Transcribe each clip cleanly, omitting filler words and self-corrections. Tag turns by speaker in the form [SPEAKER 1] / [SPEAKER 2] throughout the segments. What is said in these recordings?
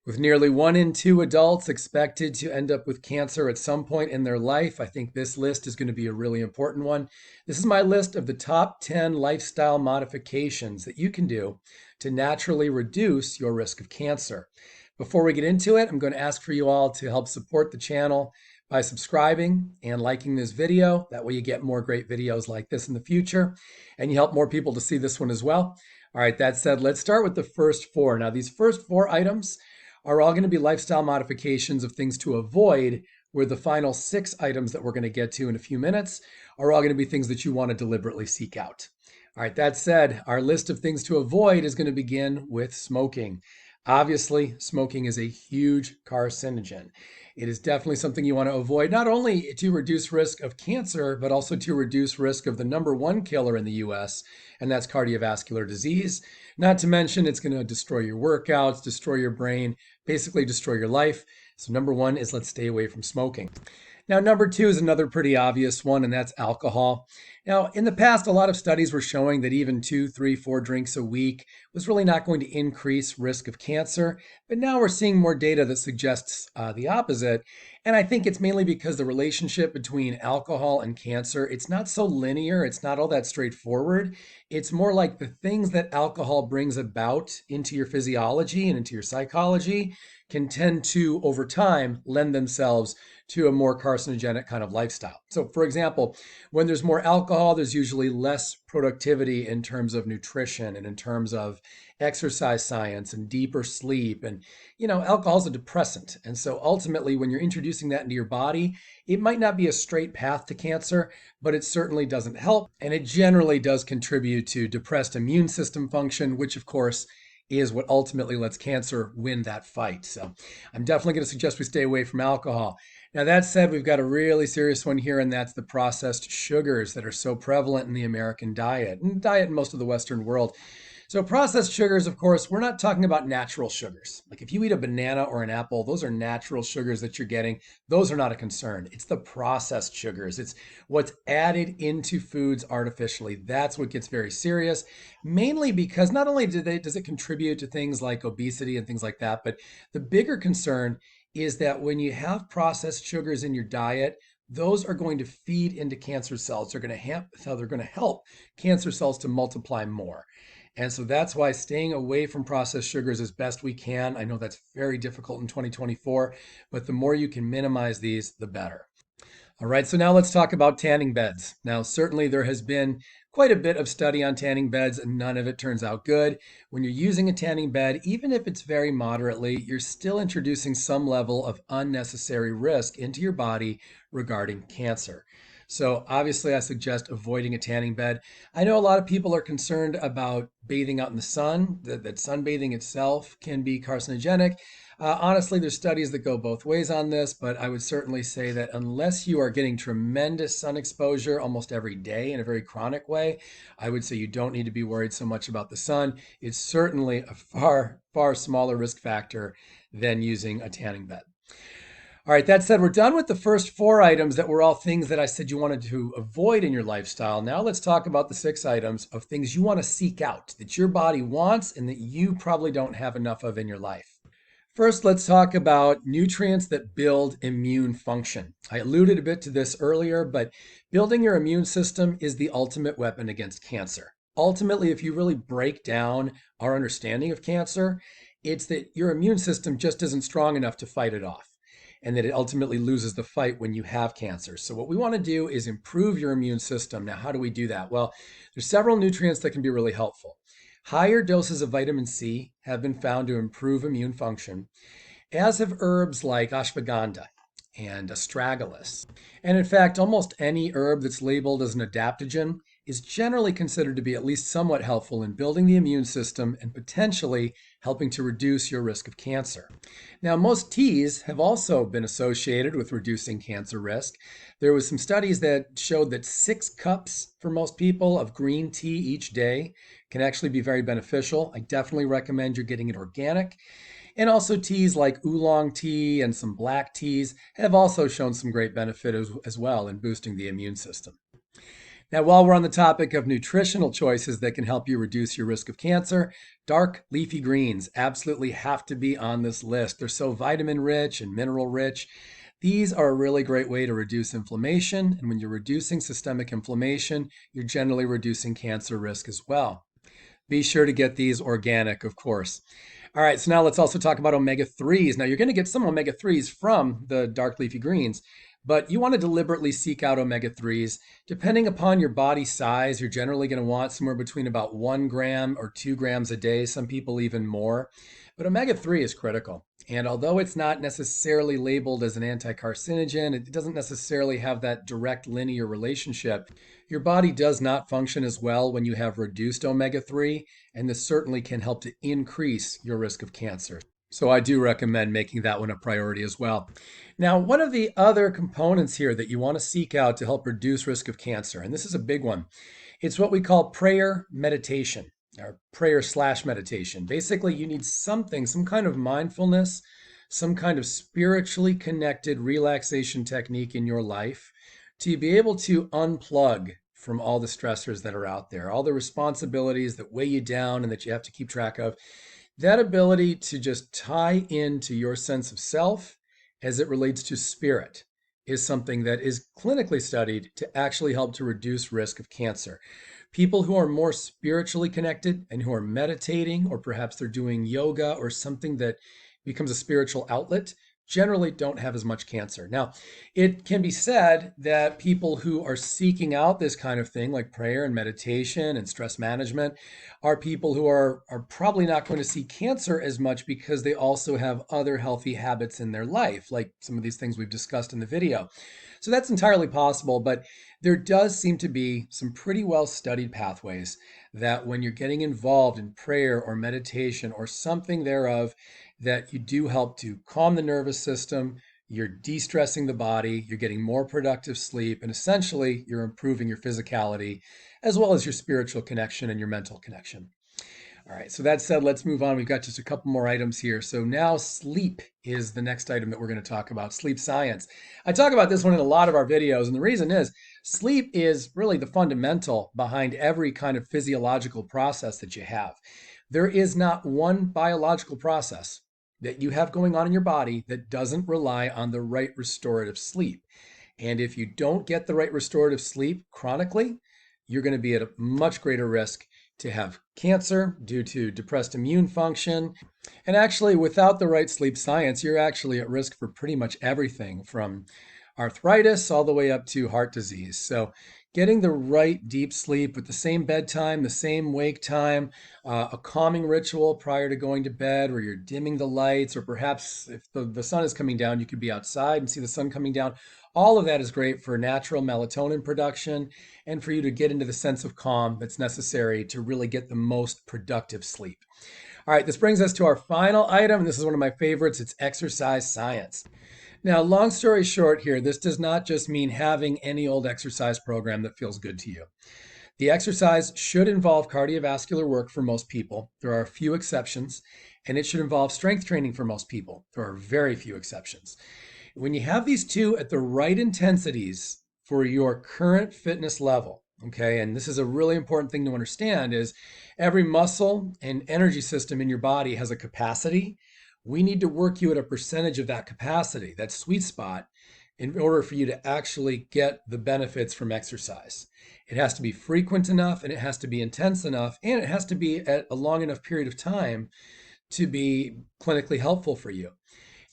[SPEAKER 1] With nearly 1 in 2 adults expected to end up with cancer at some point in their life, I think this list is going to be a really important one. This is my list of the top 10 lifestyle modifications that you can do to naturally reduce your risk of cancer. Before we get into it, I'm going to ask for you all to help support the channel by subscribing and liking this video. That way you get more great videos like this in the future, and you help more people to see this one as well. All right, that said, let's start with the first four. Now, these first four items are all going to be lifestyle modifications of things to avoid, where the final 6 items that we're going to get to in a few minutes are all going to be things that you want to deliberately seek out. All right, that said, our list of things to avoid is going to begin with smoking. Obviously, smoking is a huge carcinogen. It is definitely something you want to avoid, not only to reduce risk of cancer, but also to reduce risk of the number one killer in the US, and that's cardiovascular disease. Not to mention, it's going to destroy your workouts, destroy your brain, basically destroy your life. So, number one is let's stay away from smoking. Now, number two is another pretty obvious one, and that's alcohol. Now, in the past, a lot of studies were showing that even 2, 3, 4 drinks a week was really not going to increase risk of cancer. But now we're seeing more data that suggests the opposite. And I think it's mainly because the relationship between alcohol and cancer, it's not so linear. It's not all that straightforward. It's more like the things that alcohol brings about into your physiology and into your psychology can tend to, over time, lend themselves to a more carcinogenic kind of lifestyle. So, for example, when there's more alcohol, there's usually less productivity in terms of nutrition and in terms of exercise science and deeper sleep. And, alcohol is a depressant. And so ultimately, when you're introducing that into your body, it might not be a straight path to cancer, but it certainly doesn't help. And it generally does contribute to depressed immune system function, which, of course, is what ultimately lets cancer win that fight. So I'm definitely going to suggest we stay away from alcohol. Now, that said, we've got a really serious one here, and that's the processed sugars that are so prevalent in the American diet and diet in most of the Western world. So, processed sugars, of course, we're not talking about natural sugars. Like if you eat a banana or an apple, those are natural sugars that you're getting. Those are not a concern. It's the processed sugars. It's what's added into foods artificially. That's what gets very serious, mainly because not only does it contribute to things like obesity and things like that, but the bigger concern is that when you have processed sugars in your diet, those are going to feed into cancer cells. They're going to help cancer cells to multiply more. And so that's why staying away from processed sugars as best we can. I know that's very difficult in 2024, but the more you can minimize these, the better. All right, so now let's talk about tanning beds. Now, certainly there has been quite a bit of study on tanning beds, and none of it turns out good. When you're using a tanning bed, even if it's very moderately, you're still introducing some level of unnecessary risk into your body regarding cancer. So obviously, I suggest avoiding a tanning bed. I know a lot of people are concerned about bathing out in the sun, that sunbathing itself can be carcinogenic. Honestly, there's studies that go both ways on this, but I would certainly say that unless you are getting tremendous sun exposure almost every day in a very chronic way, I would say you don't need to be worried so much about the sun. It's certainly a far, far smaller risk factor than using a tanning bed. All right, that said, we're done with the first 4 items that were all things that I said you wanted to avoid in your lifestyle. Now let's talk about the 6 items of things you want to seek out, that your body wants and that you probably don't have enough of in your life. First, let's talk about nutrients that build immune function. I alluded a bit to this earlier, but building your immune system is the ultimate weapon against cancer. Ultimately, if you really break down our understanding of cancer, it's that your immune system just isn't strong enough to fight it off, and that it ultimately loses the fight when you have cancer. So what we want to do is improve your immune system. Now, how do we do that? Well, there's several nutrients that can be really helpful. Higher doses of vitamin C have been found to improve immune function, as have herbs like ashwagandha and astragalus. And in fact, almost any herb that's labeled as an adaptogen is generally considered to be at least somewhat helpful in building the immune system and potentially helping to reduce your risk of cancer. Now, most teas have also been associated with reducing cancer risk. There was some studies that showed that 6 cups for most people of green tea each day can actually be very beneficial. I definitely recommend you're getting it organic. And also teas like oolong tea and some black teas have also shown some great benefit as well in boosting the immune system. Now, while we're on the topic of nutritional choices that can help you reduce your risk of cancer, dark leafy greens absolutely have to be on this list. They're so vitamin rich and mineral rich. These are a really great way to reduce inflammation. And when you're reducing systemic inflammation, you're generally reducing cancer risk as well. Be sure to get these organic, of course. All right, so now let's also talk about omega 3s. Now, you're going to get some omega 3s from the dark leafy greens, but you want to deliberately seek out omega 3s. Depending upon your body size, you're generally going to want somewhere between about 1 gram or 2 grams a day, some people even more. But omega 3 is critical. And although it's not necessarily labeled as an anti-carcinogen, it doesn't necessarily have that direct linear relationship. Your body does not function as well when you have reduced omega 3, and this certainly can help to increase your risk of cancer. So I do recommend making that one a priority as well. Now, one of the other components here that you want to seek out to help reduce risk of cancer, and this is a big one, it's what we call prayer meditation or prayer/meditation. Basically, you need something, some kind of mindfulness, some kind of spiritually connected relaxation technique in your life to be able to unplug from all the stressors that are out there, all the responsibilities that weigh you down and that you have to keep track of. That ability to just tie into your sense of self as it relates to spirit is something that is clinically studied to actually help to reduce risk of cancer. People who are more spiritually connected and who are meditating, or perhaps they're doing yoga or something that becomes a spiritual outlet, generally don't have as much cancer. Now, it can be said that people who are seeking out this kind of thing, like prayer and meditation and stress management, are people who are probably not going to see cancer as much because they also have other healthy habits in their life, like some of these things we've discussed in the video. So that's entirely possible, but there does seem to be some pretty well studied pathways that when you're getting involved in prayer or meditation or something thereof, that you do help to calm the nervous system, you're de-stressing the body, you're getting more productive sleep, and essentially you're improving your physicality as well as your spiritual connection and your mental connection. All right, so that said, let's move on. We've got just a couple more items here. So now sleep is the next item that we're going to talk about, sleep science. I talk about this one in a lot of our videos, and the reason is sleep is really the fundamental behind every kind of physiological process that you have. There is not one biological process that you have going on in your body that doesn't rely on the right restorative sleep. And if you don't get the right restorative sleep chronically, you're going to be at a much greater risk to have cancer due to depressed immune function. And actually, without the right sleep science, you're actually at risk for pretty much everything from arthritis all the way up to heart disease. So getting the right deep sleep with the same bedtime, the same wake time, a calming ritual prior to going to bed where you're dimming the lights, or perhaps if the sun is coming down, you could be outside and see the sun coming down. All of that is great for natural melatonin production and for you to get into the sense of calm that's necessary to really get the most productive sleep. All right, this brings us to our final item. This is one of my favorites. It's exercise science. Now, long story short here, this does not just mean having any old exercise program that feels good to you. The exercise should involve cardiovascular work for most people. There are a few exceptions, and it should involve strength training for most people. There are very few exceptions. When you have these two at the right intensities for your current fitness level, okay, and this is a really important thing to understand, is every muscle and energy system in your body has a capacity. We need to work you at a percentage of that capacity, that sweet spot, in order for you to actually get the benefits from exercise. It has to be frequent enough, and it has to be intense enough, and it has to be at a long enough period of time to be clinically helpful for you.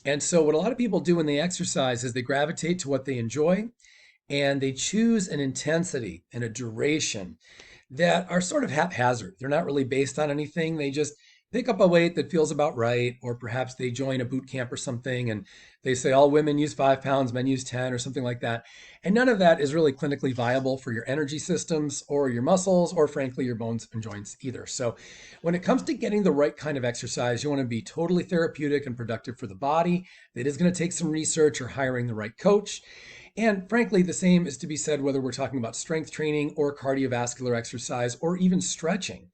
[SPEAKER 1] And so what a lot of people do when they exercise is they gravitate to what they enjoy, and they choose an intensity and a duration that are sort of haphazard. They're not really based on anything. They just pick up a weight that feels about right, or perhaps they join a boot camp or something and they say all women use 5 pounds, men use 10, or something like that. And none of that is really clinically viable for your energy systems or your muscles, or frankly, your bones and joints either. So when it comes to getting the right kind of exercise, you want to be totally therapeutic and productive for the body. It is going to take some research or hiring the right coach. And frankly, the same is to be said whether we're talking about strength training or cardiovascular exercise or even stretching.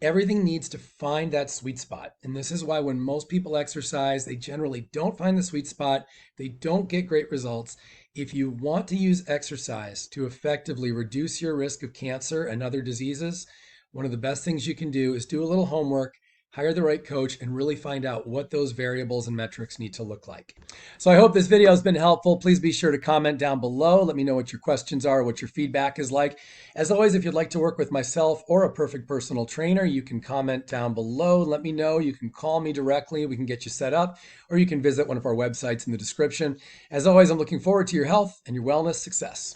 [SPEAKER 1] Everything needs to find that sweet spot. And this is why when most people exercise, they generally don't find the sweet spot. They don't get great results. If you want to use exercise to effectively reduce your risk of cancer and other diseases, one of the best things you can do is do a little homework, hire the right coach, and really find out what those variables and metrics need to look like. So I hope this video has been helpful. Please be sure to comment down below. Let me know what your questions are, what your feedback is like. As always, if you'd like to work with myself or a perfect personal trainer, you can comment down below. Let me know. You can call me directly. We can get you set up, or you can visit one of our websites in the description. As always, I'm looking forward to your health and your wellness success.